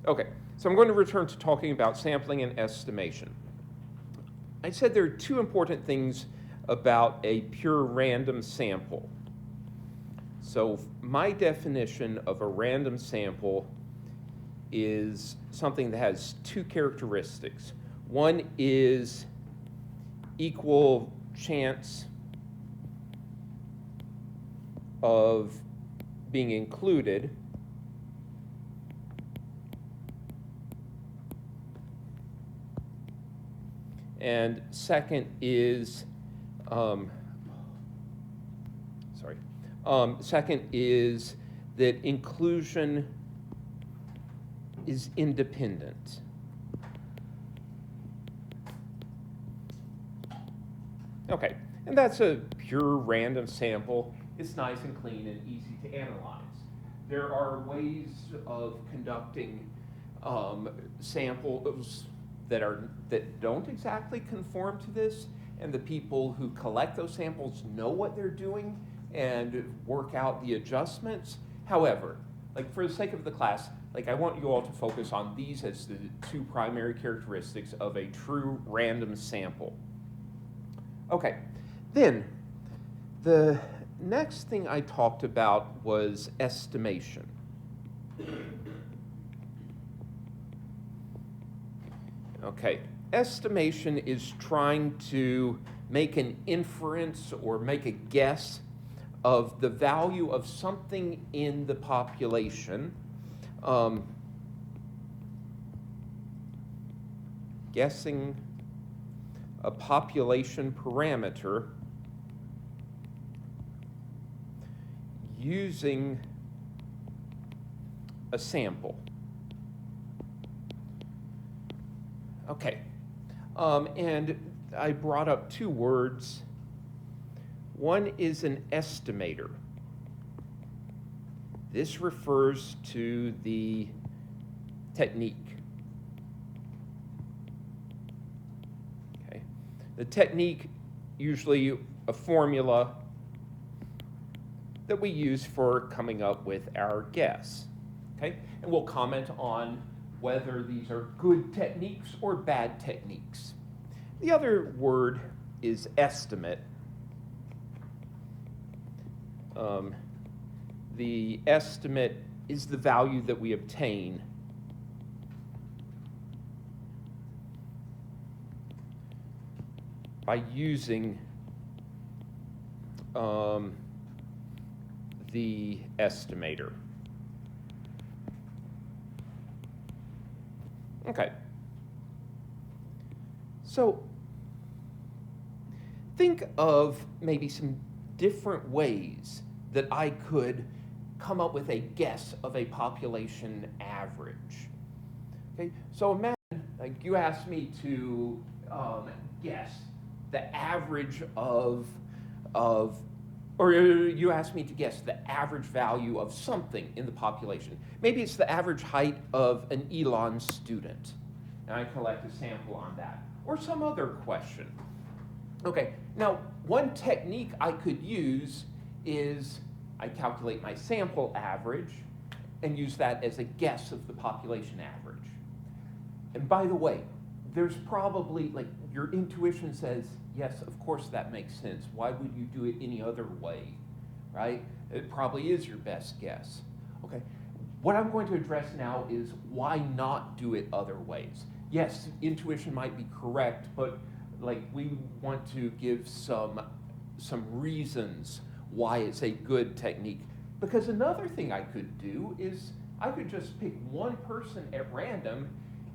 Okay, so I'm going to return to talking about sampling and estimation. I said there are two important things about a pure random sample. So my definition of a random sample is something that has two characteristics. One is equal chance of being included, and second is second is that inclusion is independent. Okay, and that's a pure random sample. It's nice and clean and easy to analyze. There are ways of conducting samples that don't exactly conform to this, and the people who collect those samples know what they're doing and work out the adjustments. However, like for the sake of the class, like I want you all to focus on these as the two primary characteristics of a true random sample. Okay, then the next thing I talked about was estimation. Okay, estimation is trying to make an inference or make a guess of the value of something in the population, guessing a population parameter using a sample. Okay, and I brought up two words. One is an estimator. This refers to the technique. Okay, the technique, usually a formula that we use for coming up with our guess. Okay, and we'll comment on whether these are good techniques or bad techniques. The other word is estimate. The estimate is the value that we obtain by using the estimator. Okay. So think of maybe some different ways that I could come up with a guess of a population average. Okay, so imagine like you asked me to guess the average of, or you asked me to guess the average value of something in the population. Maybe it's the average height of an Elon student, and I collect a sample on that, or some other question. Okay, now one technique I could use is I calculate my sample average and use that as a guess of the population average. And by the way, there's probably, like, your intuition says, yes, of course that makes sense. Why would you do it any other way, right? It probably is your best guess. Okay, what I'm going to address now is why not do it other ways. Yes, intuition might be correct, but like we want to give some reasons why it's a good technique. Because another thing I could do is I could just pick one person at random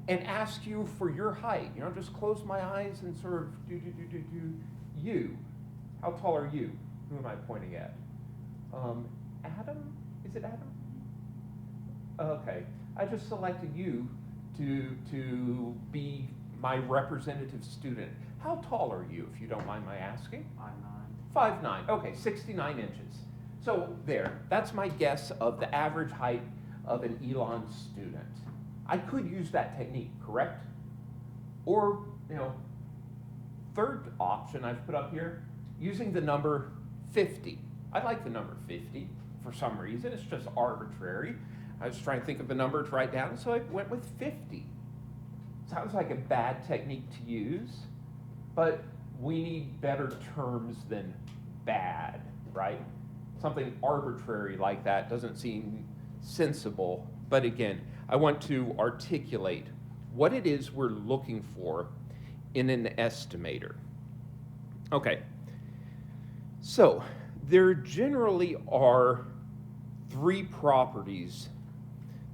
and ask you for your height. You know, just close my eyes and sort of do you. How tall are you? Who am I pointing at? Adam? Is it Adam? Okay, I just selected you to be my representative student. How tall are you, if you don't mind my asking? 5'9". 5'9", okay, 69 inches. So there, that's my guess of the average height of an Elon student. I could use that technique, correct? Or, third option I've put up here, using the number 50. I like the number 50 for some reason, it's just arbitrary. I was trying to think of a number to write down, so I went with 50. Sounds like a bad technique to use, but we need better terms than bad, right? Something arbitrary like that doesn't seem sensible, but again, I want to articulate what it is we're looking for in an estimator. Okay, so there generally are 3 properties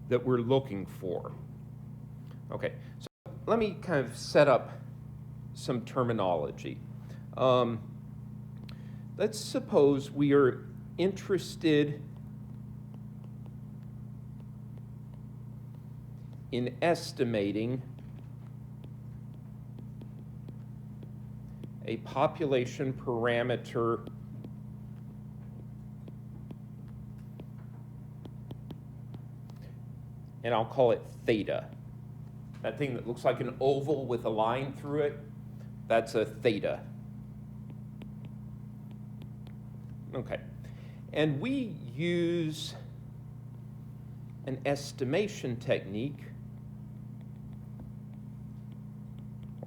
that we're looking for. Okay, so let me kind of set up some terminology. Let's suppose we are interested in estimating a population parameter and I'll call it theta. That thing that looks like an oval with a line through it, that's a theta. Okay, and we use an estimation technique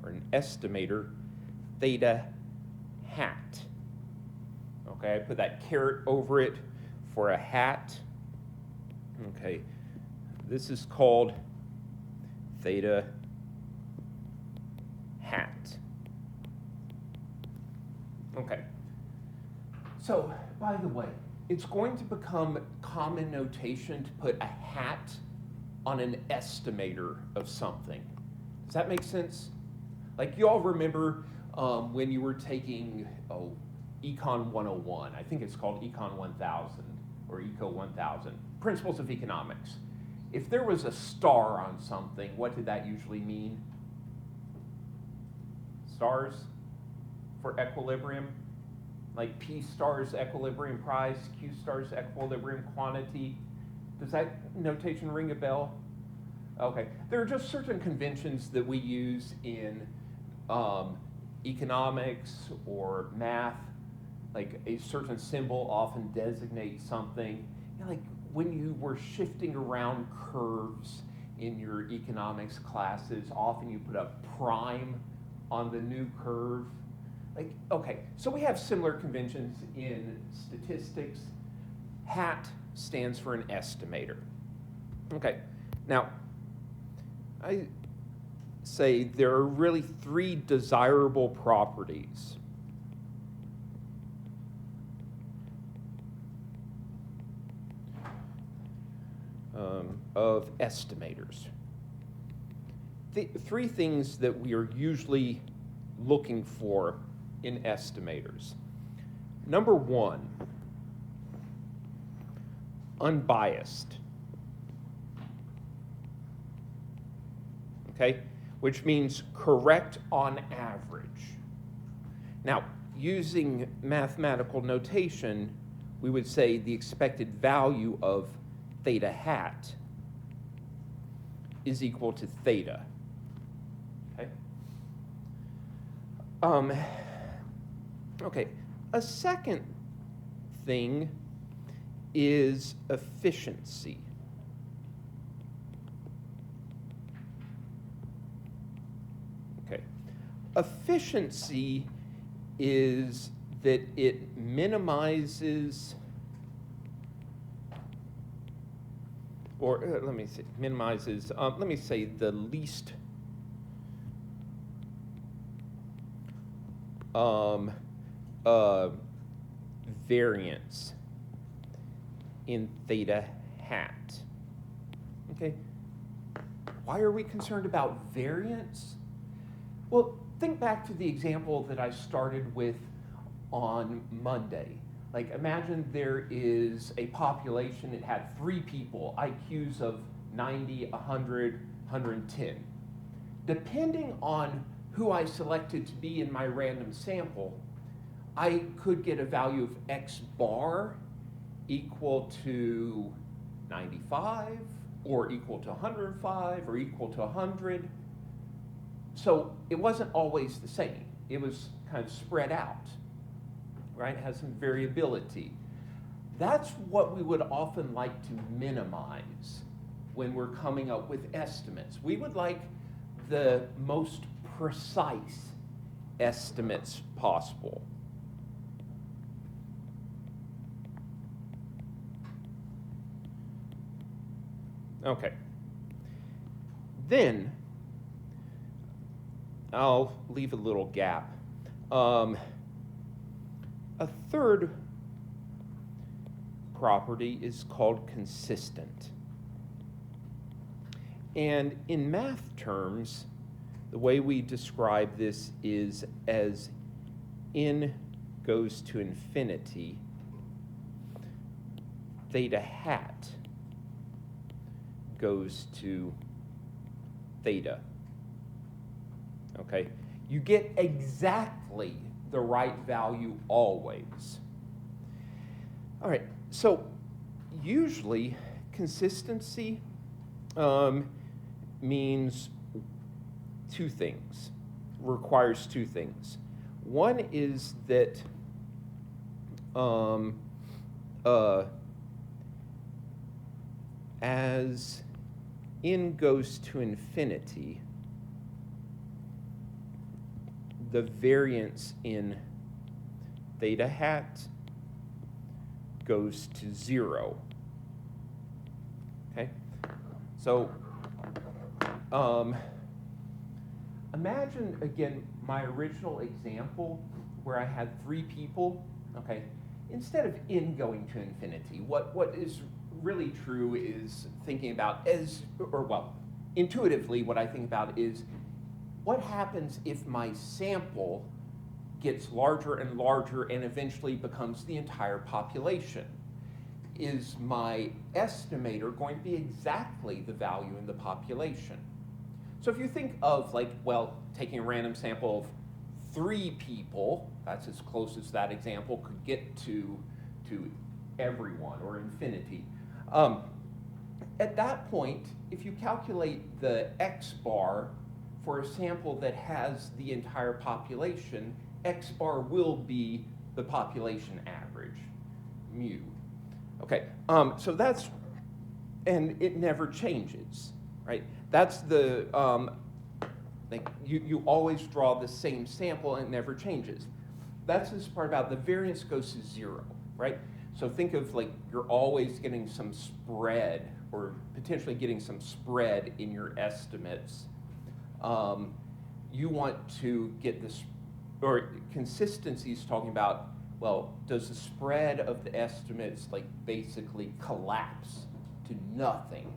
or an estimator, theta hat. Okay, I put that caret over it for a hat. Okay, this is called theta hat. Okay, so by the way, it's going to become common notation to put a hat on an estimator of something. Does that make sense? Like you all remember when you were taking Econ 101, I think it's called Econ 1000 or Eco 1000, Principles of Economics. If there was a star on something, what did that usually mean? Stars for equilibrium? Like P stars equilibrium price, Q stars equilibrium quantity. Does that notation ring a bell? Okay, there are just certain conventions that we use in economics or math, like a certain symbol often designates something. You know, like when you were shifting around curves in your economics classes, often you put a prime on the new curve. Like, okay, so we have similar conventions in statistics. HAT stands for an estimator. Okay, now, I say there are really 3 desirable properties. Of estimators. The 3 things that we are usually looking for in estimators. Number 1, unbiased. Okay, which means correct on average. Now, using mathematical notation, we would say the expected value of theta hat is equal to theta. Okay. Okay. A second thing is efficiency. Okay. Efficiency is that it minimizes, or let me say, minimizes, let me say the least variance in theta hat. Okay, why are we concerned about variance? Well, think back to the example that I started with on Monday. Like imagine there is a population, it had 3 people, IQs of 90, 100, 110. Depending on who I selected to be in my random sample, I could get a value of X bar equal to 95 or equal to 105 or equal to 100. So it wasn't always the same. It was kind of spread out, right? It has some variability. That's what we would often like to minimize. when we're coming up with estimates. We would like the most precise estimates possible. Okay. Then I'll leave a little gap. A third property is called consistent. And in math terms, the way we describe this is as n goes to infinity, theta hat goes to theta. Okay? You get exactly the right value always. All right, so usually consistency means two things, requires two things. One is that as n goes to infinity, the variance in theta hat goes to 0. Okay? So imagine, again, my original example where I had 3 people. Okay? Instead of n going to infinity, what is really true is thinking about intuitively what I think about is what happens if my sample gets larger and larger and eventually becomes the entire population? Is my estimator going to be exactly the value in the population? So if you think of taking a random sample of 3 people, that's as close as that example could get to everyone or infinity. At that point, if you calculate the x bar for a sample that has the entire population, x bar will be the population average, mu. Okay, so that's, and it never changes, right? That's the, you always draw the same sample and it never changes. That's this part about the variance goes to 0, right? So think of you're always getting some spread or potentially getting some spread in your estimates. You want to get this, or consistency is talking about, well, does the spread of the estimates basically collapse to nothing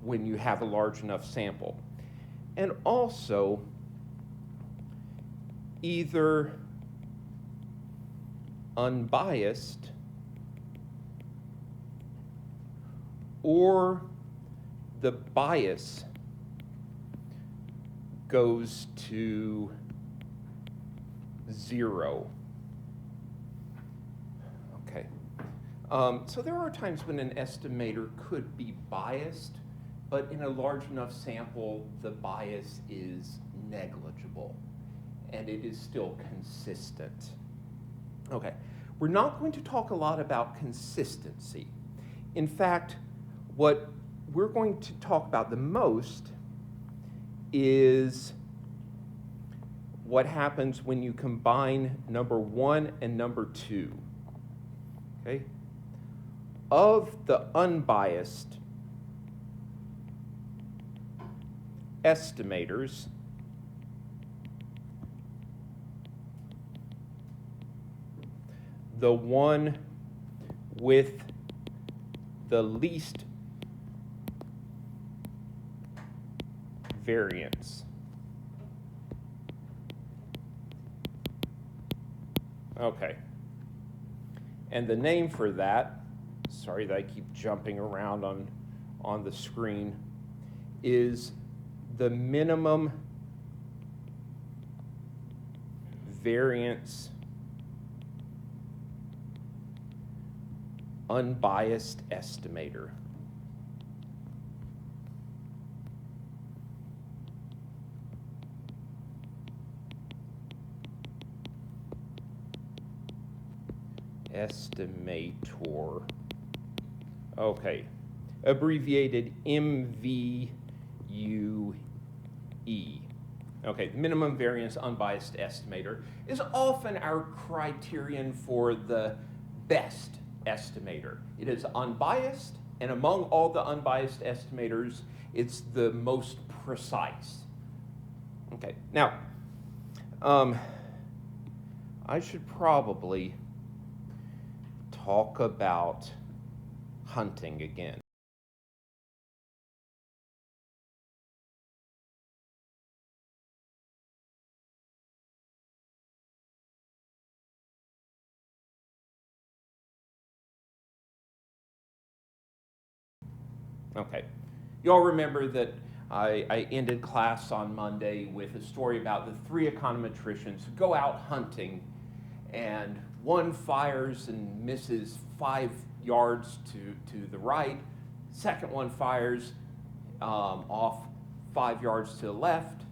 when you have a large enough sample? And also, either unbiased or the bias goes to 0. Okay. So there are times when an estimator could be biased, but in a large enough sample, the bias is negligible, and it is still consistent. Okay. We're not going to talk a lot about consistency. In fact, what we're going to talk about the most is what happens when you combine number 1 and number 2. Okay? Of the unbiased estimators, the one with the least variance. Okay. And the name for that, sorry that I keep jumping around on the screen, is the minimum variance unbiased estimator. Estimator. Okay. abbreviated MVUE. Okay, the minimum variance unbiased estimator is often our criterion for the best estimator. It is unbiased, and among all the unbiased estimators, it's the most precise. Okay, now, I should probably talk about hunting again. Okay. You all remember that I ended class on Monday with a story about the three econometricians who go out hunting, and one fires and misses 5 yards to the right, second one fires off 5 yards to the left,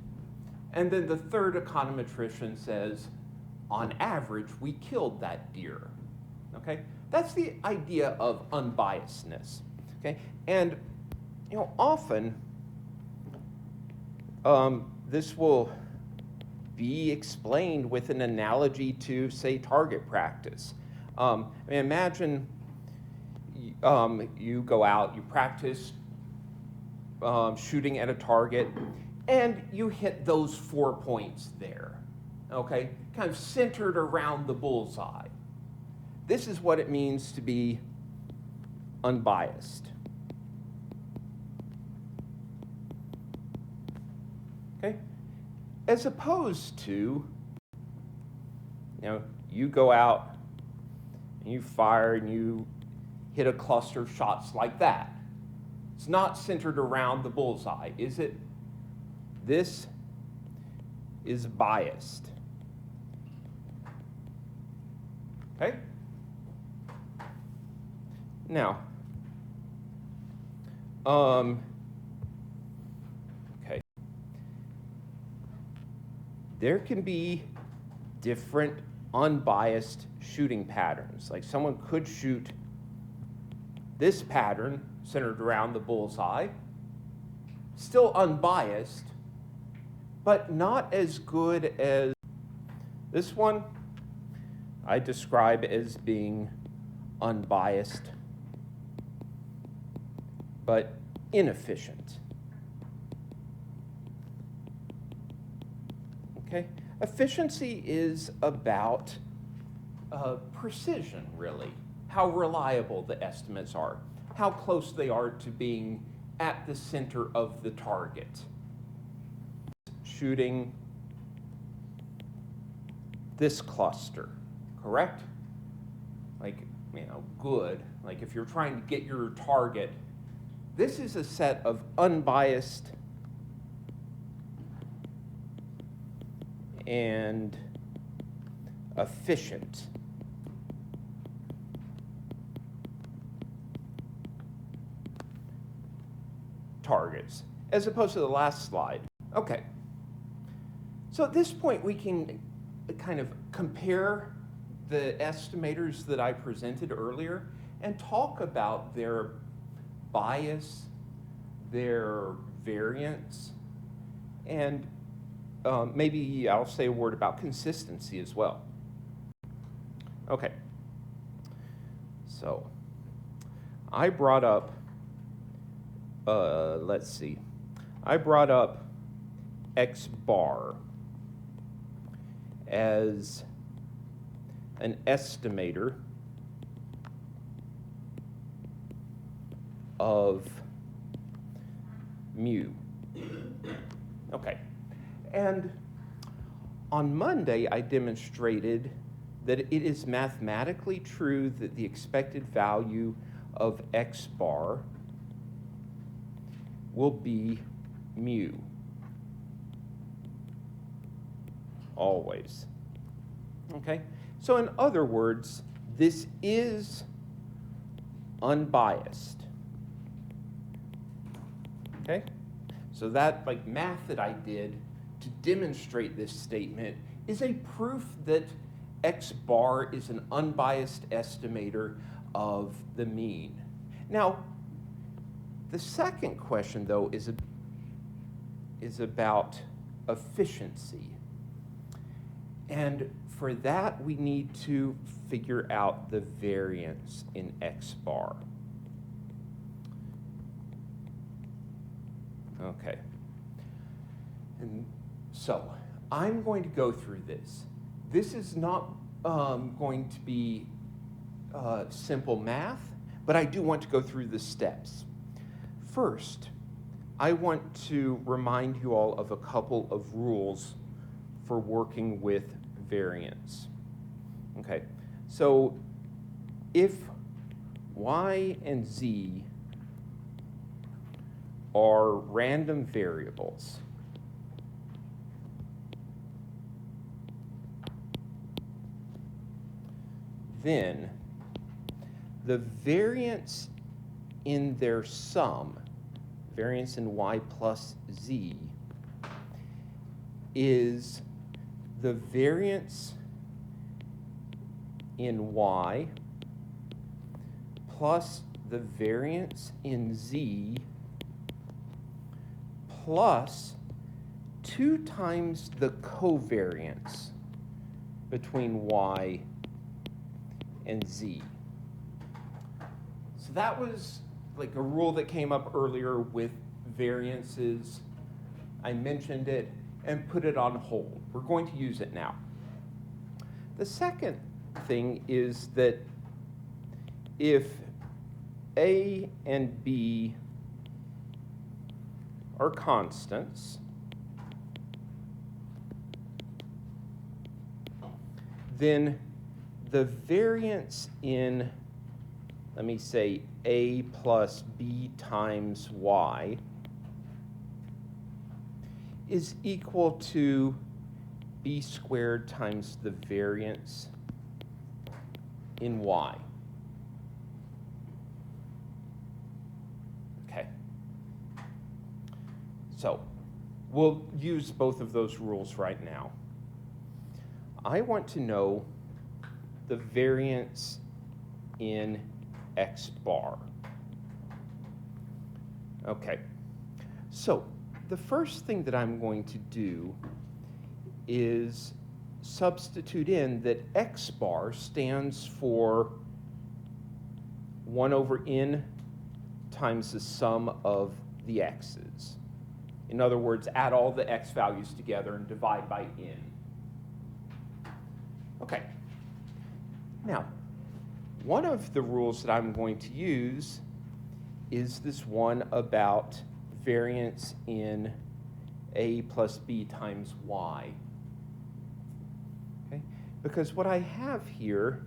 and then the third econometrician says, on average, we killed that deer. Okay? That's the idea of unbiasedness. Okay? And often this will be explained with an analogy to, say, target practice. Imagine you go out, you practice shooting at a target, and you hit those 4 points there, okay? Kind of centered around the bullseye. This is what it means to be unbiased. Okay? As opposed to, you go out and you fire and you hit a cluster of shots like that. It's not centered around the bullseye, is it? This is biased. Okay? Now, okay. There can be different unbiased shooting patterns. Like someone could shoot this pattern centered around the bullseye, still unbiased, but not as good as this one I describe as being unbiased, but inefficient. Okay? Efficiency is about precision, really. How reliable the estimates are, how close they are to being at the center of the target. Shooting this cluster, correct? Like, good. Like if you're trying to get your target, this is a set of unbiased and efficient targets, as opposed to the last slide. Okay. So at this point, we can kind of compare the estimators that I presented earlier and talk about their bias, their variance, and maybe I'll say a word about consistency as well. Okay. So I brought up, let's see, I brought up X bar as an estimator of mu. Okay. And on Monday, I demonstrated that it is mathematically true that the expected value of X bar will be mu. Always. Okay? So in other words, this is unbiased. Okay? So that math that I did to demonstrate this statement is a proof that X bar is an unbiased estimator of the mean. Now, The second question, though, is about efficiency. And for that, we need to figure out the variance in x bar. Okay. And so I'm going to go through this. This is not going to be simple math, but I do want to go through the steps. First, I want to remind you all of a couple of rules for working with variance. Okay, so if y and z are random variables, then the variance in their sum, variance in y plus z, is the variance in y plus the variance in z plus 2 times the covariance between y and z. So that was like a rule that came up earlier with variances. I mentioned it and put it on hold. We're going to use it now. The second thing is that if A and B are constants, then the variance in, let me say, A plus B times Y is equal to B squared times the variance in Y. Okay. So we'll use both of those rules right now. I want to know the variance in x bar. Okay, so the first thing that I'm going to do is substitute in that x bar stands for 1 over n times the sum of the x's. In other words, add all the x values together and divide by n. Okay. Now, one of the rules that I'm going to use is this one about variance in A plus B times Y. Okay? Because what I have here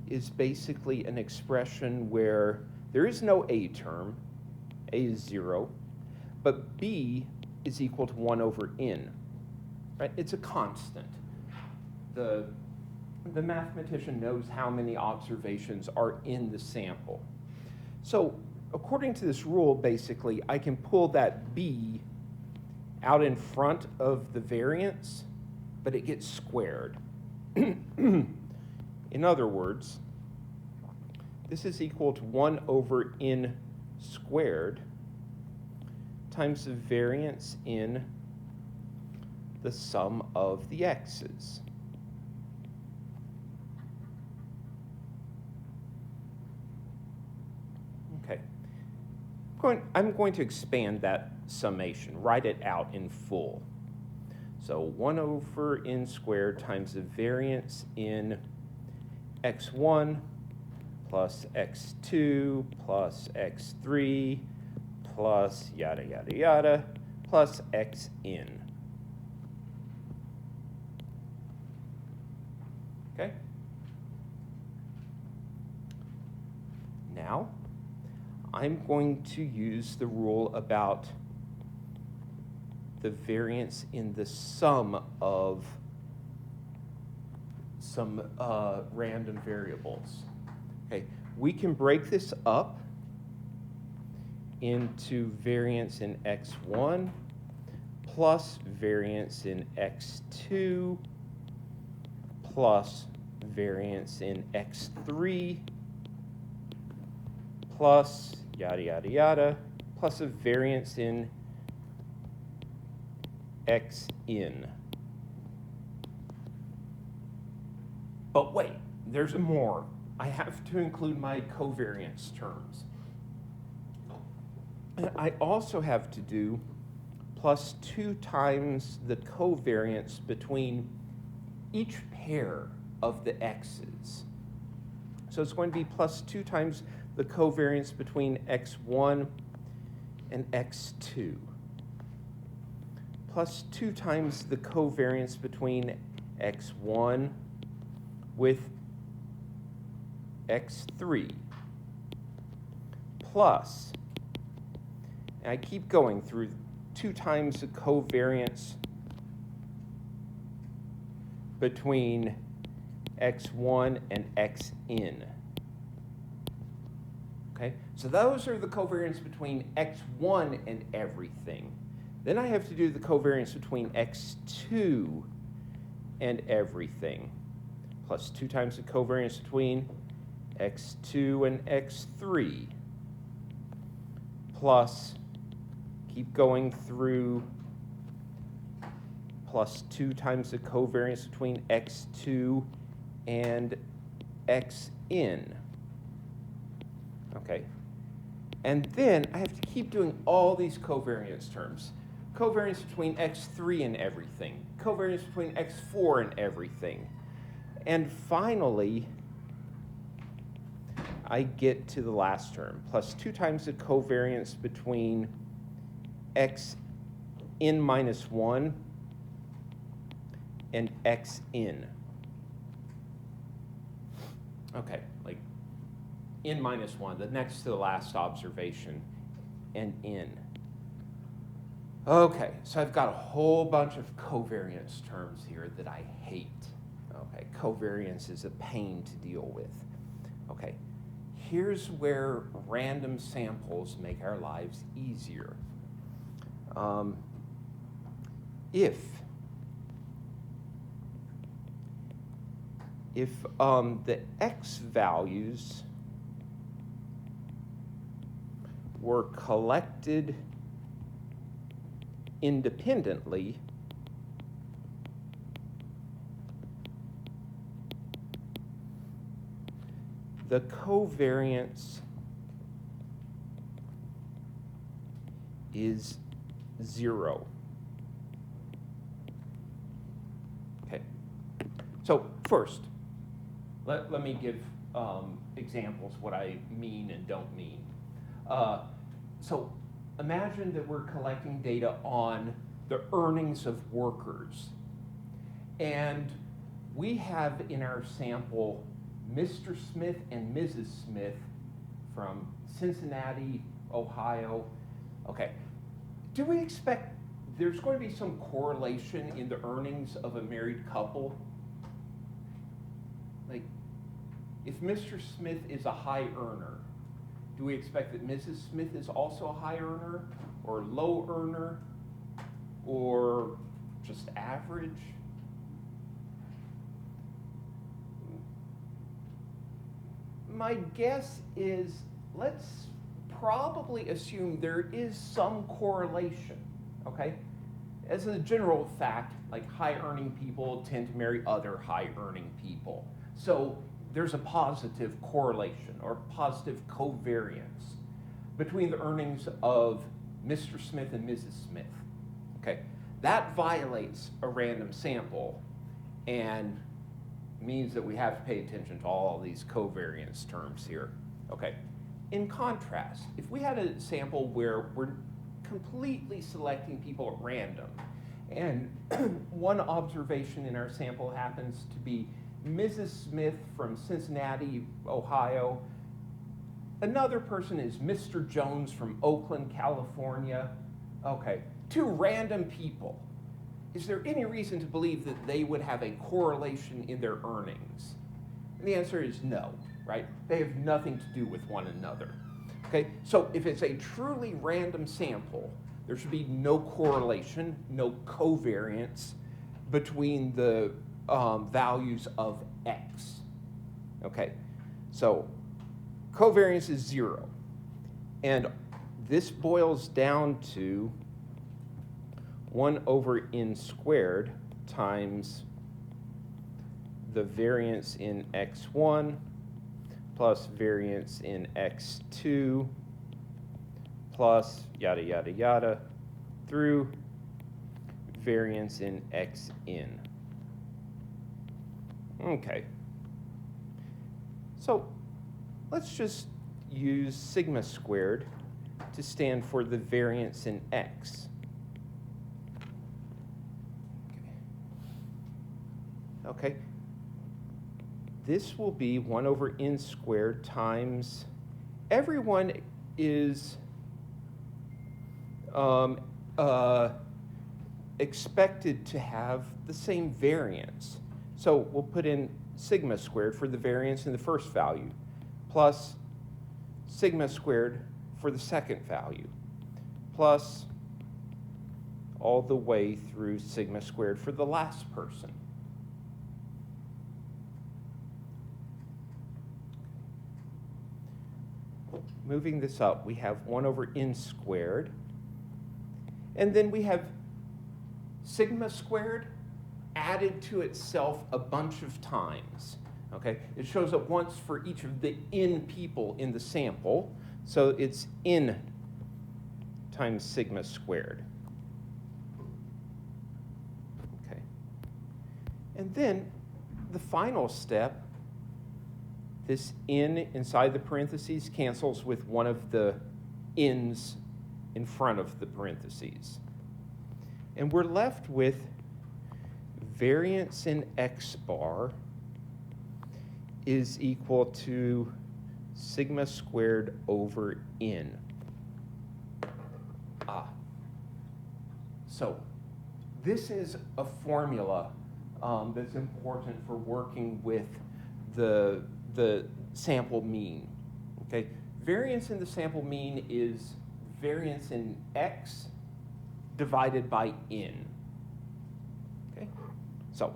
is basically an expression where there is no A term, A is 0, but B is equal to 1 over n. Right? It's a constant. The mathematician knows how many observations are in the sample. So according to this rule, basically, I can pull that B out in front of the variance, but it gets squared. In other words, this is equal to 1 over n squared times the variance in the sum of the x's. Okay. I'm going to expand that summation, write it out in full. So 1 over n squared times the variance in x1 plus x2 plus x3 plus yada, yada, yada, plus xn. Okay? Now, I'm going to use the rule about the variance in the sum of some random variables. Okay, we can break this up into variance in x1 plus variance in x2 plus variance in x3 plus yada, yada, yada, plus a variance in x in. But wait, there's more. I have to include my covariance terms. And I also have to do plus 2 times the covariance between each pair of the x's. So it's going to be plus 2 times the covariance between x1 and x2, plus 2 times the covariance between x1 with x3, plus, and I keep going through 2 times the covariance between x1 and x in. Okay, so those are the covariance between x1 and everything. Then I have to do the covariance between x2 and everything, plus 2 times the covariance between x2 and x3, plus, keep going through, plus 2 times the covariance between x2 and x in. Okay, and then I have to keep doing all these covariance terms. Covariance between x3 and everything, covariance between x4 and everything. And finally, I get to the last term, plus 2 times the covariance between x in minus 1 and x in. Okay, like in minus 1, the next to the last observation, and in. Okay, so I've got a whole bunch of covariance terms here that I hate. Okay, covariance is a pain to deal with. Okay, here's where random samples make our lives easier. If the x values were collected independently, the covariance is 0. Okay. So first, let me give examples what I mean and don't mean. So imagine that we're collecting data on the earnings of workers. And we have in our sample Mr. Smith and Mrs. Smith from Cincinnati, Ohio. Okay, do we expect there's going to be some correlation in the earnings of a married couple? Like, if Mr. Smith is a high earner, do we expect that Mrs. Smith is also a high earner, or low earner, or just average? My guess is, let's probably assume there is some correlation, okay? As a general fact, like high-earning people tend to marry other high-earning people. So there's a positive correlation or positive covariance between the earnings of Mr. Smith and Mrs. Smith, okay? That violates a random sample and means that we have to pay attention to all these covariance terms here, okay? In contrast, if we had a sample where we're completely selecting people at random, and one observation in our sample happens to be Mrs. Smith from Cincinnati, Ohio, another person is Mr. Jones from Oakland, California, okay, 2 random people. Is there any reason to believe that they would have a correlation in their earnings? And the answer is no, right? They have nothing to do with one another. Okay, so if it's a truly random sample, there should be no correlation, no covariance between the values of x. Okay, so covariance is 0. And this boils down to 1 over n squared times the variance in x1 plus variance in x2 plus yada, yada, yada, through variance in xn. Okay. So let's just use sigma squared to stand for the variance in x. Okay. This will be 1 over n squared times, everyone is expected to have the same variance. So we'll put in sigma squared for the variance in the first value, plus sigma squared for the second value, plus all the way through sigma squared for the last person. Moving this up, we have 1 over n squared, and then we have sigma squared added to itself a bunch of times. Okay, it shows up once for each of the n people in the sample, so it's n times sigma squared. Okay, and then the final step, this n inside the parentheses cancels with one of the n's in front of the parentheses. And we're left with variance in x bar is equal to sigma squared over n. So this is a formula that's important for working with the sample mean. Okay, variance in the sample mean is variance in x divided by n. Okay, so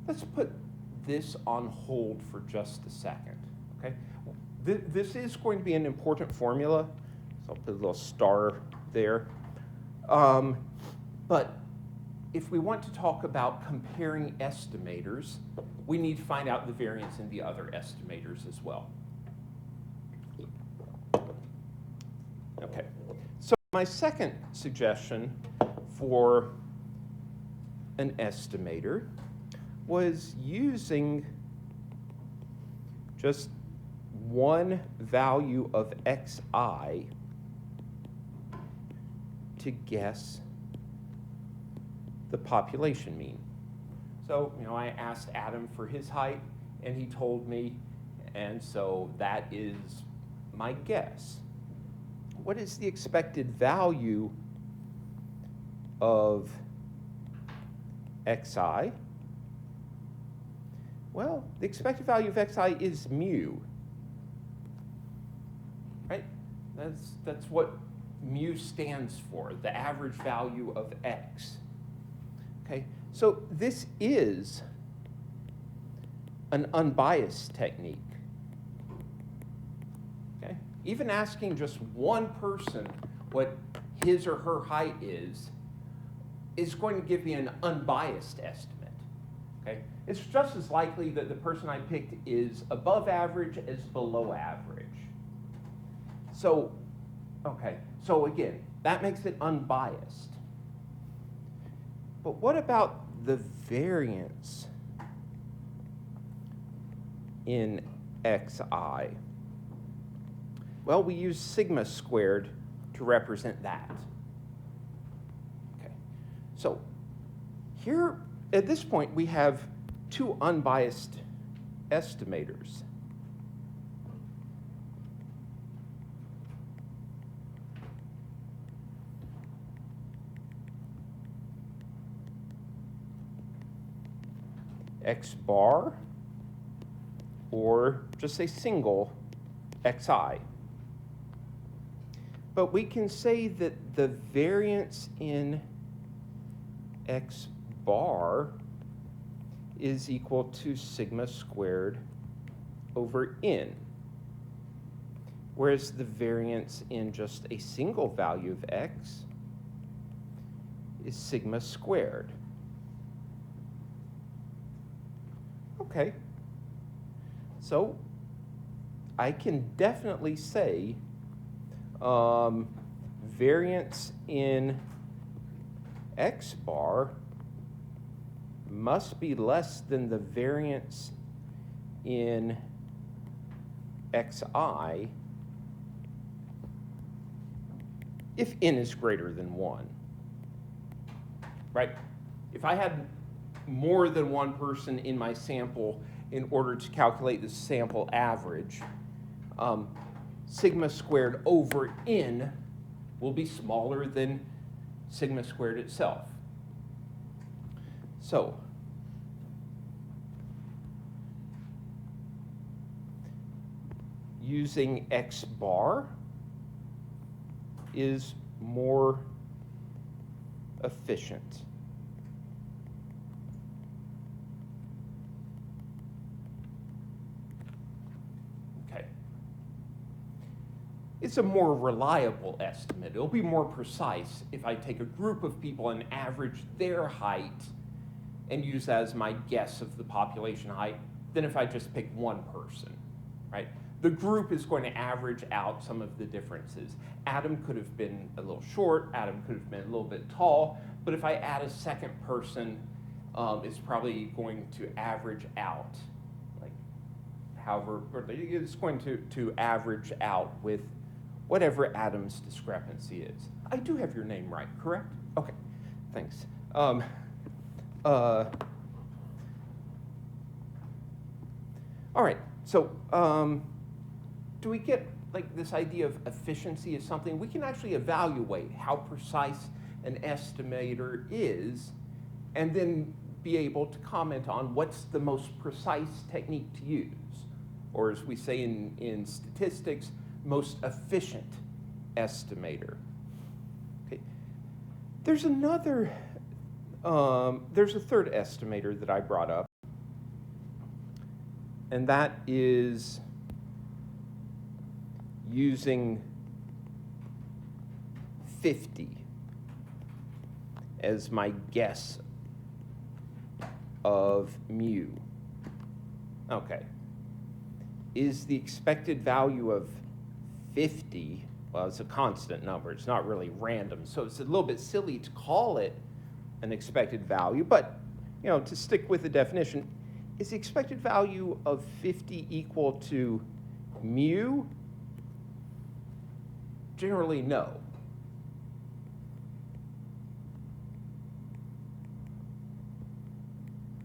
let's put this on hold for just a second. Okay, this is going to be an important formula, so I'll put a little star there. But if we want to talk about comparing estimators, we need to find out the variance in the other estimators as well. Okay, so my second suggestion for an estimator was using just one value of xi to guess the population mean. So, I asked Adam for his height, and he told me, and so that is my guess. What is the expected value of xi? Well, the expected value of xi is mu, right? That's what mu stands for, the average value of x. Okay, so this is an unbiased technique. Okay, even asking just one person what his or her height is going to give me an unbiased estimate. Okay, it's just as likely that the person I picked is above average as below average. So, okay, so again, that makes it unbiased. But what about the variance in xi? Well, we use sigma squared to represent that. Okay, so here, at this point, we have two unbiased estimators. X bar, or just a single xi. But we can say that the variance in x bar is equal to sigma squared over n. whereas the variance in just a single value of x is sigma squared. Okay, so I can definitely say variance in x bar must be less than the variance in xi if n is greater than 1. Right? If I had more than one person in my sample in order to calculate the sample average, sigma squared over n will be smaller than sigma squared itself. So, using x bar is more efficient. Okay. It's a more reliable estimate. It'll be more precise if I take a group of people and average their height and use that as my guess of the population height than if I just pick one person, right? The group is going to average out some of the differences. Adam could have been a little short, Adam could have been a little bit tall, but if I add a second person, it's probably going to average out, like however, or it's going to average out with whatever Adam's discrepancy is. I do have your name right, correct? Okay, thanks. All right, so do we get like this idea of efficiency as something we can actually evaluate how precise an estimator is and then be able to comment on what's the most precise technique to use, or as we say in statistics, most efficient estimator. Okay. There's another, there's a third estimator that I brought up, and that is using 50 as my guess of mu. Okay. Is the expected value of 50, well, it's a constant number, it's not really random, so it's a little bit silly to call it an expected value, but you know, to stick with the definition, is the expected value of 50 equal to mu? Generally, no.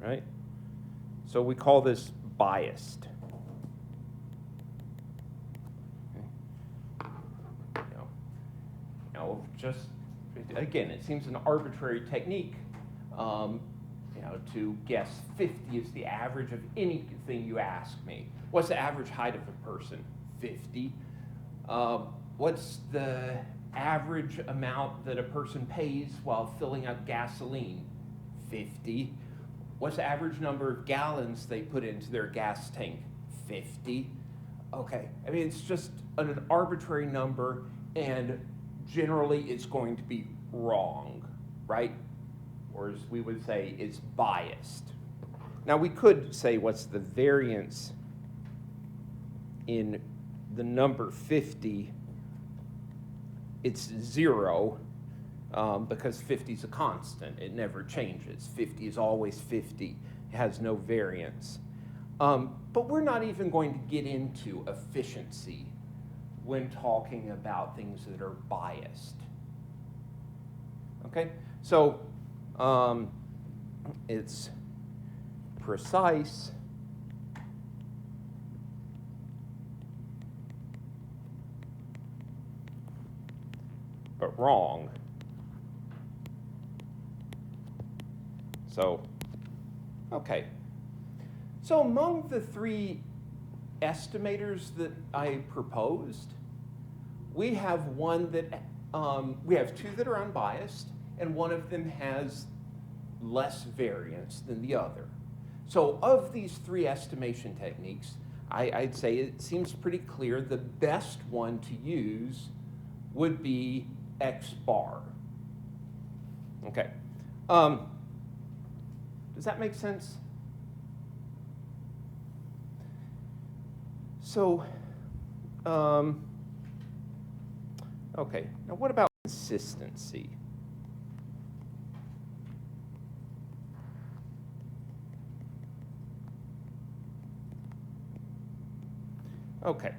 Right? So we call this biased. Just again, it seems an arbitrary technique, to guess 50 is the average of anything you ask me. What's the average height of a person? 50. What's the average amount that a person pays while filling up gasoline? 50. What's the average number of gallons they put into their gas tank? 50. Okay, I mean, it's just an arbitrary number, and generally it's going to be wrong, right? Or as we would say, it's biased. Now we could say what's the variance in the number 50. It's 0 because 50 is a constant. It never changes. 50 is always 50. It has no variance. But we're not even going to get into efficiency when talking about things that are biased. Okay, so it's precise, but wrong. So, okay. So among the three estimators that I proposed, we have one that, we have two that are unbiased, and one of them has less variance than the other. So of these three estimation techniques, I'd say it seems pretty clear the best one to use would be X bar. Okay. Does that make sense? So, okay, now what about consistency? Okay,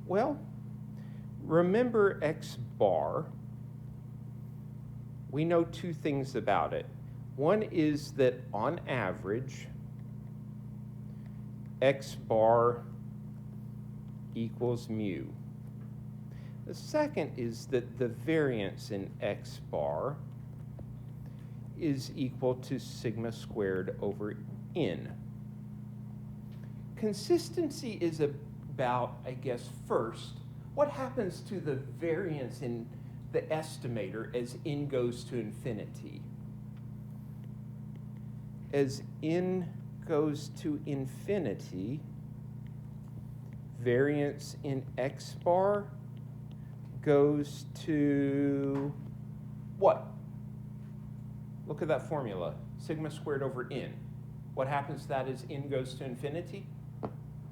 well, remember X bar, we know two things about it. One is that on average, X bar equals mu. The second is that the variance in X bar is equal to sigma squared over n. Consistency is about, I guess, first, what happens to the variance in the estimator as n goes to infinity? As n goes to infinity, variance in X bar goes to what? Look at that formula, sigma squared over n. What happens to that as n goes to infinity?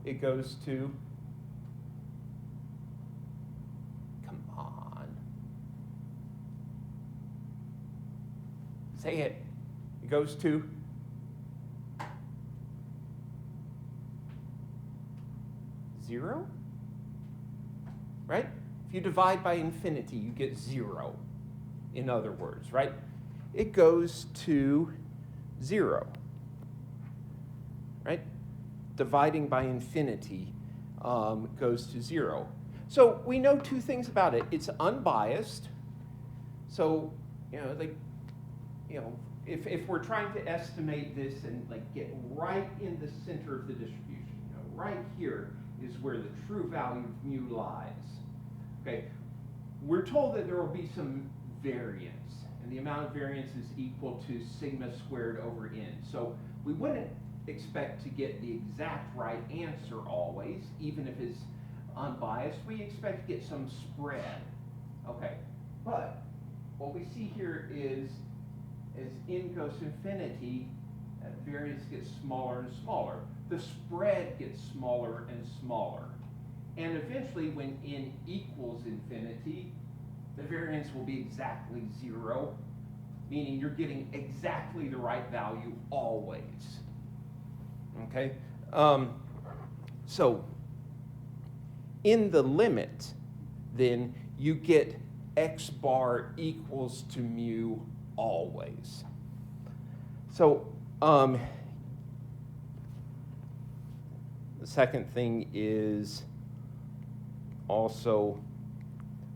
It goes to, come on, say it. It goes to zero, right? If you divide by infinity, you get zero, in other words, right? It goes to zero, right? Dividing by infinity goes to zero. So we know two things about it. It's unbiased. So, if we're trying to estimate this and get right in the center of the distribution, right here is where the true value of mu lies. Okay, we're told that there will be some variance, and the amount of variance is equal to sigma squared over n. So we wouldn't expect to get the exact right answer always, even if it's unbiased. We expect to get some spread. Okay, but what we see here is as n goes to infinity, that variance gets smaller and smaller. The spread gets smaller and smaller. And eventually, when n equals infinity, the variance will be exactly zero, meaning you're getting exactly the right value always. Okay? So, in the limit, then, you get X bar equals to mu always. So, the second thing is also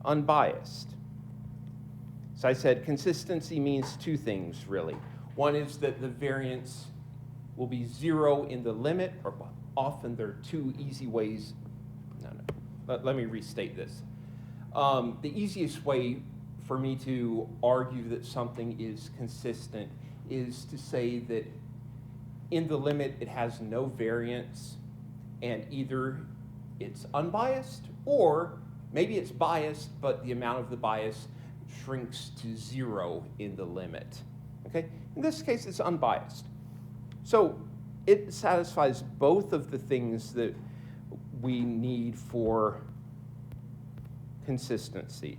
unbiased. So I said consistency means two things, really. One is that the variance will be zero in the limit, or often there are two easy ways. Let me restate this. The easiest way for me to argue that something is consistent is to say that in the limit it has no variance, and either it's unbiased or maybe it's biased, but the amount of the bias shrinks to zero in the limit. Okay? In this case, it's unbiased. So it satisfies both of the things that we need for consistency.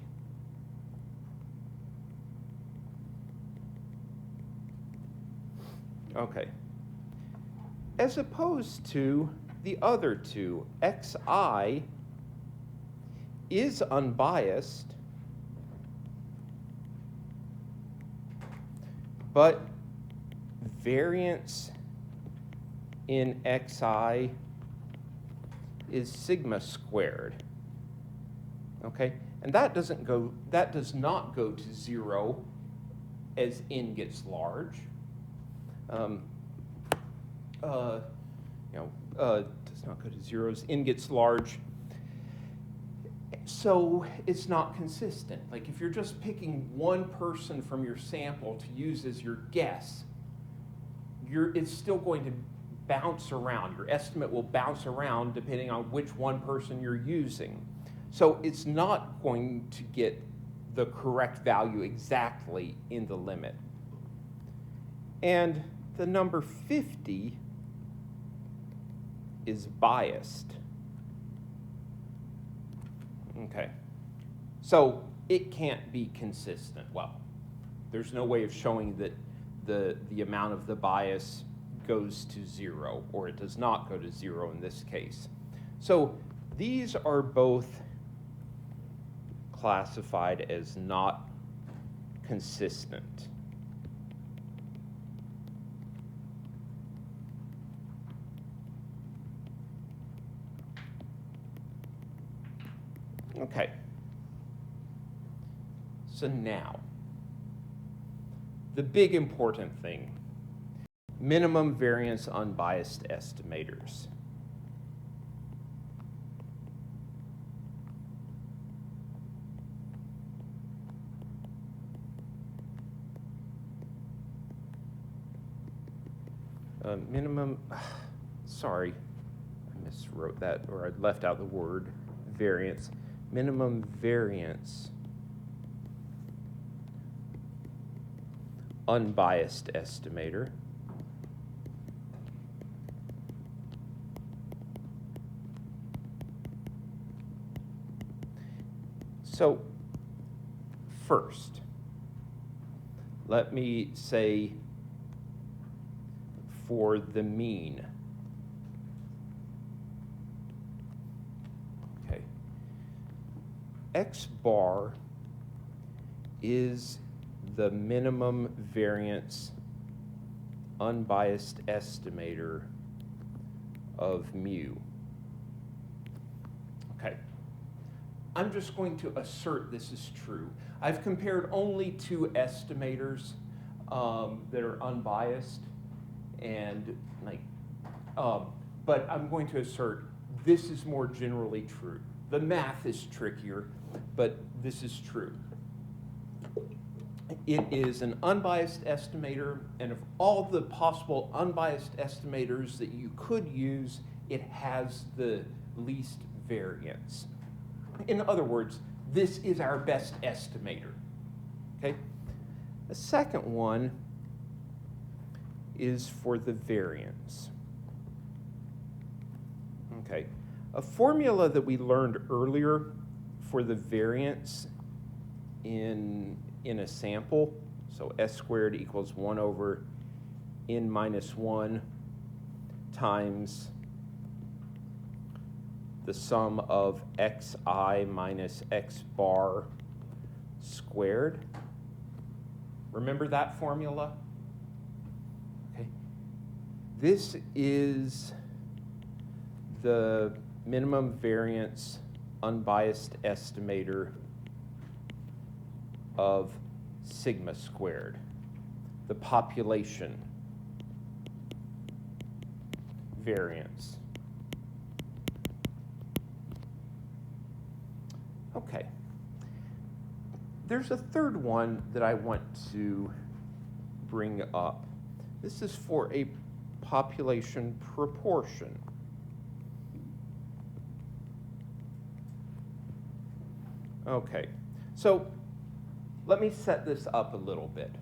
Okay. As opposed to the other two, xi is unbiased, but variance in xi is sigma squared. Okay, and that does not go to zero as n gets large. Does not go to zero as n gets large. So it's not consistent. Like if you're just picking one person from your sample to use as your guess, it's still going to bounce around. Your estimate will bounce around depending on which one person you're using. So it's not going to get the correct value exactly in the limit. And the number 50 is biased. Okay, so it can't be consistent. Well, there's no way of showing that the amount of the bias goes to 0, or it does not go to 0 in this case. So these are both classified as not consistent. Okay. So now, the big important thing, minimum variance unbiased estimators. Sorry, I miswrote that, or I left out the word variance. Minimum variance unbiased estimator. So first, let me say for the mean. Okay. X bar is the minimum variance unbiased estimator of mu. Okay. I'm just going to assert this is true. I've compared only 2 estimators that are unbiased, and but I'm going to assert this is more generally true. The math is trickier, but this is true. It is an unbiased estimator, and of all the possible unbiased estimators that you could use, it has the least variance. In other words, this is our best estimator. Okay? The second one is for the variance. Okay. A formula that we learned earlier for the variance in a sample, so S squared equals 1 over n minus 1 times the sum of xi minus x bar squared. Remember that formula? Okay. This is the minimum variance unbiased estimator of sigma squared, the population variance. Okay. There's a third one that I want to bring up. This is for a population proportion. Okay, so let me set this up a little bit.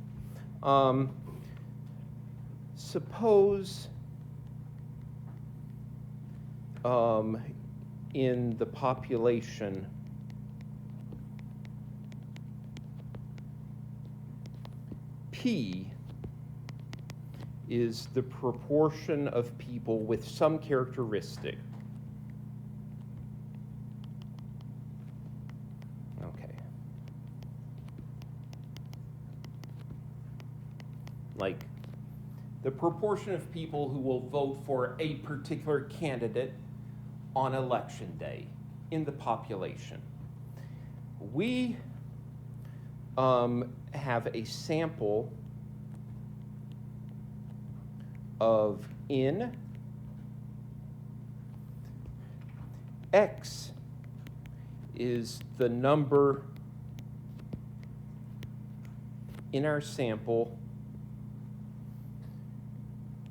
Suppose in the population P is the proportion of people with some characteristic. Okay. Like the proportion of people who will vote for a particular candidate on election day in the population. We have a sample of n. X is the number in our sample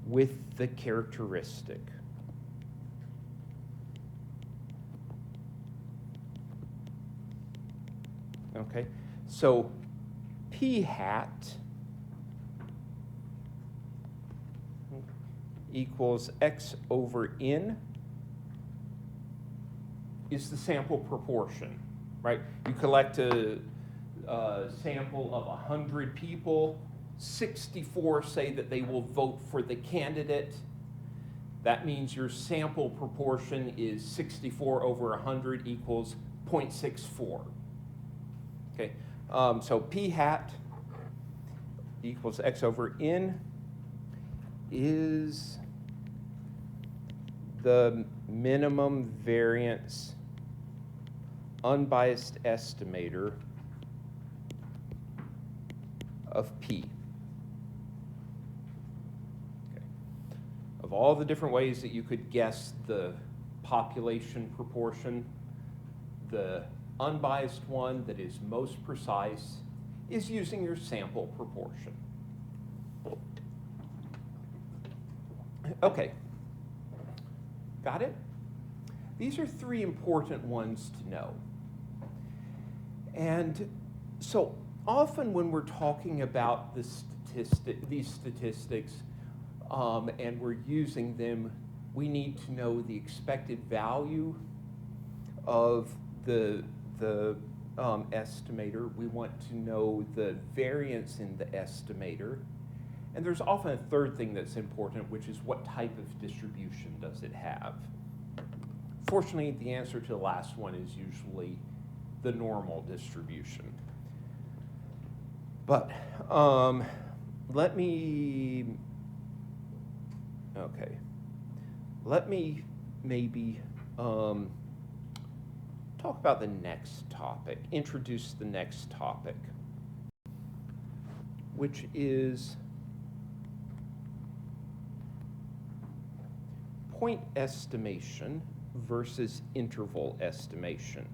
with the characteristic. Okay, so p hat equals x over n is the sample proportion, right? You collect a sample of 100 people, 64 say that they will vote for the candidate. That means your sample proportion is 64 over 100 equals 0.64. Okay, so p hat equals x over n is the minimum variance unbiased estimator of p. Okay. Of all the different ways that you could guess the population proportion, the unbiased one that is most precise is using your sample proportion. Okay, got it? These are three important ones to know. And so often when we're talking about these statistics and we're using them, we need to know the expected value of the estimator. We want to know the variance in the estimator. And there's often a third thing that's important, which is what type of distribution does it have? Fortunately, the answer to the last one is usually the normal distribution. But let me maybe talk about the next topic, introduce the next topic, which is point estimation versus interval estimation.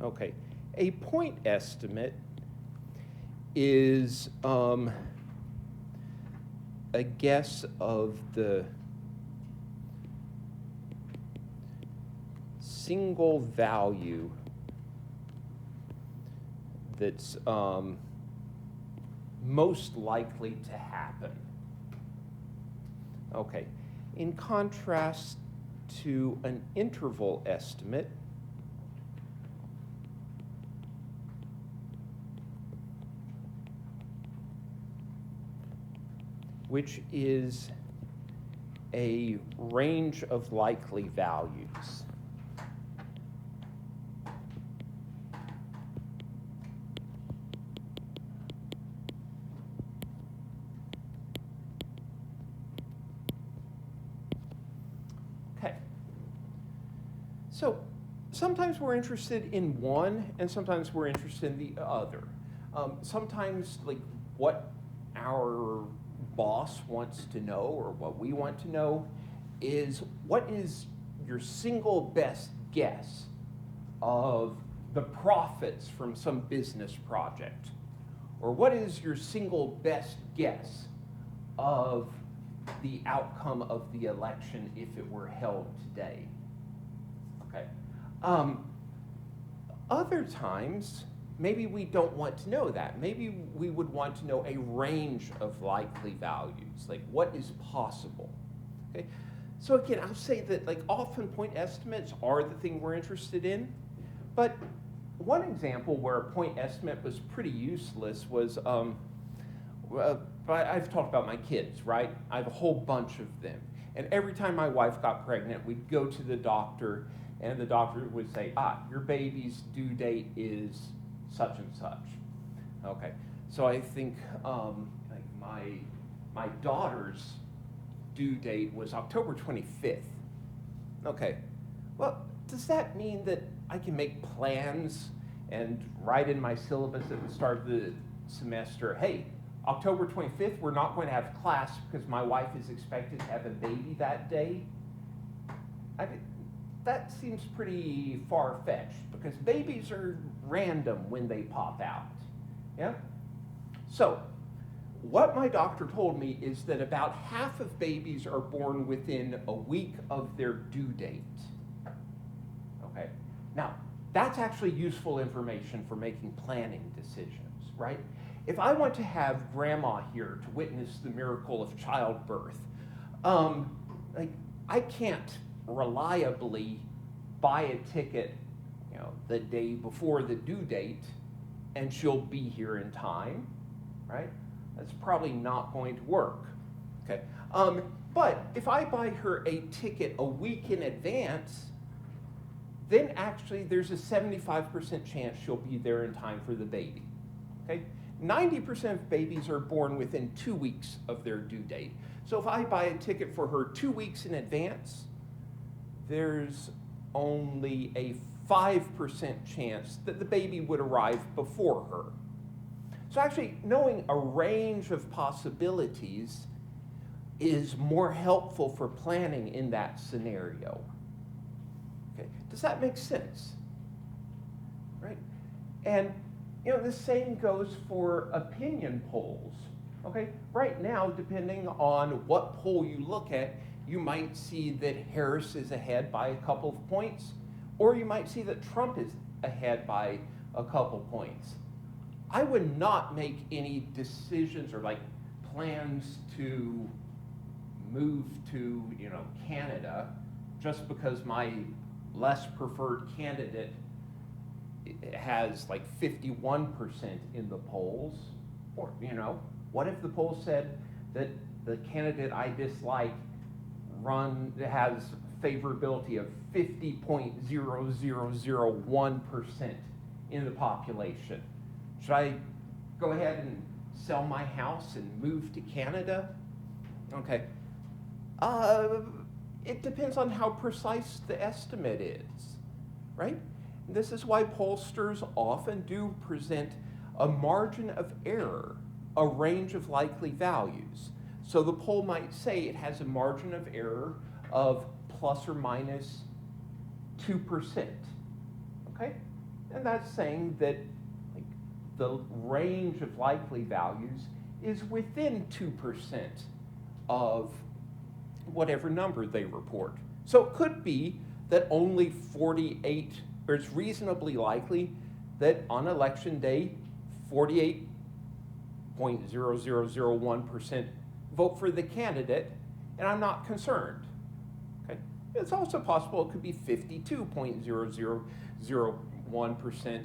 Okay, a point estimate is a guess of the single value that's most likely to happen. Okay, in contrast to an interval estimate, which is a range of likely values. Okay. So sometimes we're interested in one, and sometimes we're interested in the other. Sometimes, like, what our boss wants to know, or what we want to know, is what is your single best guess of the profits from some business project? Or what is your single best guess of the outcome of the election if it were held today? Okay. Other times, maybe we don't want to know that. Maybe we would want to know a range of likely values, like what is possible. Okay? So again, I'll say that, like, often point estimates are the thing we're interested in, but one example where a point estimate was pretty useless was, I've talked about my kids, right? I have a whole bunch of them. And every time my wife got pregnant, we'd go to the doctor, and the doctor would say, your baby's due date is such and such. Okay, so I think like my daughter's due date was October 25th. Okay, well, does that mean that I can make plans and write in my syllabus at the start of the semester, hey, October 25th, we're not going to have class because my wife is expected to have a baby that day? that seems pretty far-fetched because babies are random when they pop out. Yeah? So, what my doctor told me is that about half of babies are born within a week of their due date. Okay? Now, that's actually useful information for making planning decisions, right? If I want to have grandma here to witness the miracle of childbirth, I can't reliably buy a ticket, the day before the due date, and she'll be here in time, right? That's probably not going to work. Okay. But if I buy her a ticket a week in advance, then actually there's a 75% chance she'll be there in time for the baby. Okay? 90% of babies are born within 2 weeks of their due date. So if I buy a ticket for her 2 weeks in advance, there's only a 5% chance that the baby would arrive before her. So actually, knowing a range of possibilities is more helpful for planning in that scenario. Okay, does that make sense? Right? And the same goes for opinion polls. Okay, right now, depending on what poll you look at, you might see that Harris is ahead by a couple of points, or you might see that Trump is ahead by a couple points. I would not make any decisions or plans to move to Canada just because my less preferred candidate has 51% in the polls. Or what if the poll said that the candidate I dislike has favorability of 50.0001% in the population? Should I go ahead and sell my house and move to Canada? Okay. It depends on how precise the estimate is, right? This is why pollsters often do present a margin of error, a range of likely values. So the poll might say it has a margin of error of plus or minus 2%, okay? And that's saying that the range of likely values is within 2% of whatever number they report. So it could be that only 48, or it's reasonably likely that on election day, 48.0001% vote for the candidate, and I'm not concerned. Okay? It's also possible it could be 52.0001%.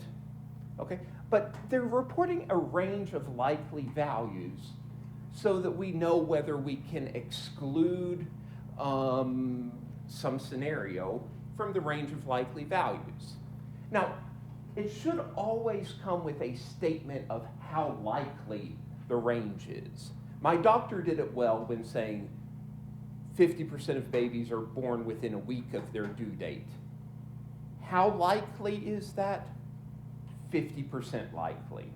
Okay? But they're reporting a range of likely values so that we know whether we can exclude some scenario from the range of likely values. Now, it should always come with a statement of how likely the range is. My doctor did it well when saying 50% of babies are born within a week of their due date. How likely is that? 50% likely.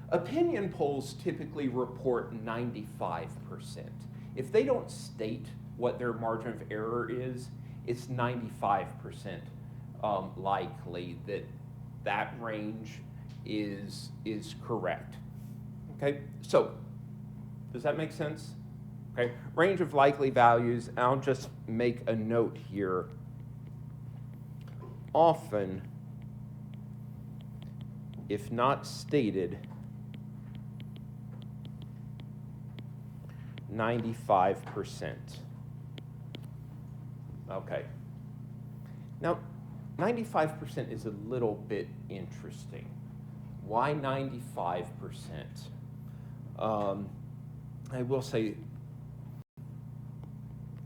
Opinion polls typically report 95%. If they don't state what their margin of error is, it's 95% likely that that range is correct. Okay, so does that make sense? Okay, range of likely values, I'll just make a note here. Often, if not stated, 95%. Okay. Now, 95% is a little bit interesting. Why 95%? I will say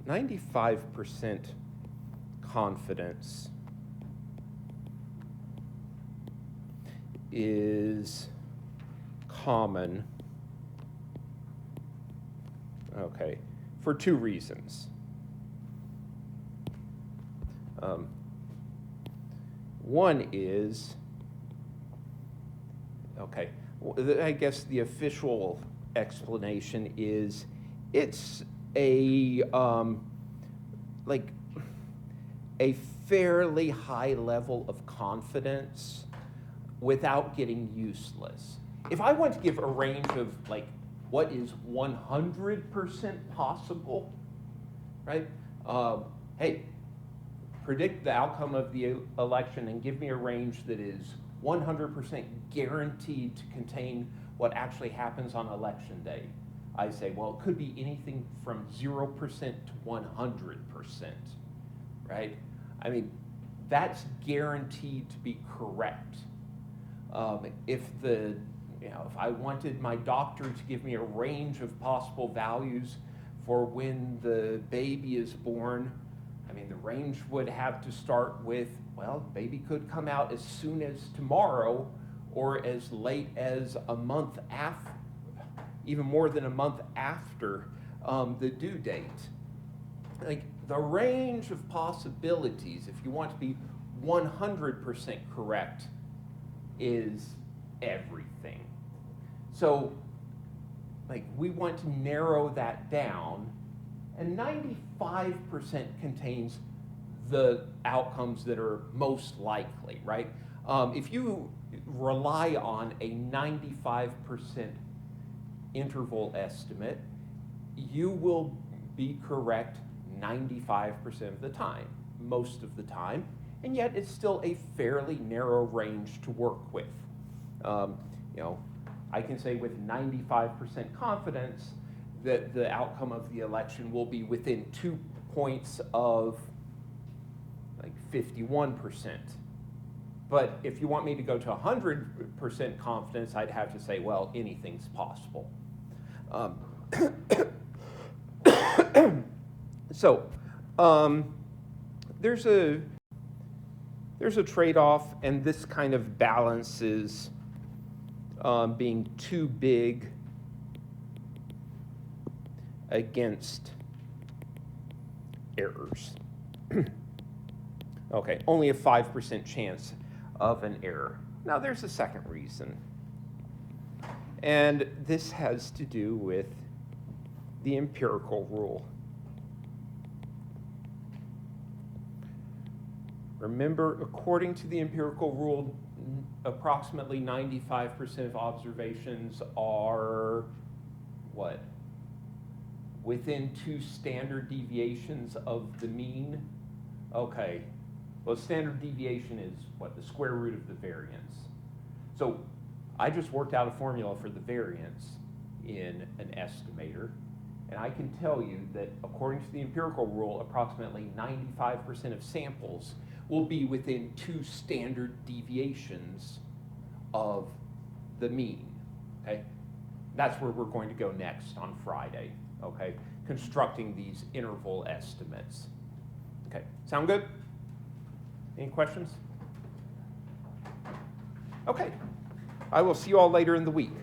95% confidence is common, okay, for two reasons. One is, okay, I guess the official explanation is it's a fairly high level of confidence without getting useless. If I want to give a range of like what is 100% possible, right? Hey, predict the outcome of the election and give me a range that is 100% guaranteed to contain what actually happens on election day. I say, well, it could be anything from 0% to 100%, right? I mean, that's guaranteed to be correct. If I wanted my doctor to give me a range of possible values for when the baby is born, I mean, the range would have to start with, well, baby could come out as soon as tomorrow or as late as a month after, even more than a month after the due date. Like, the range of possibilities, if you want to be 100% correct, is everything. So, like, we want to narrow that down, and 95% contains the outcomes that are most likely, right? If you rely on a 95% interval estimate, you will be correct 95% of the time, most of the time, and yet it's still a fairly narrow range to work with. I can say with 95% confidence that the outcome of the election will be within 2 points of like 51%. But if you want me to go to 100% confidence, I'd have to say, well, anything's possible. So there's a trade-off, and this kind of balances being too big against errors. Okay, only a 5% chance of an error. Now there's a second reason, and this has to do with the empirical rule. Remember, according to the empirical rule, approximately 95% of observations are what? Within 2 standard deviations of the mean? Okay, well, standard deviation is what? The square root of the variance. So I just worked out a formula for the variance in an estimator, and I can tell you that according to the empirical rule, approximately 95% of samples will be within 2 standard deviations of the mean, okay? That's where we're going to go next on Friday, okay? Constructing these interval estimates. Okay, sound good? Any questions? Okay, I will see you all later in the week.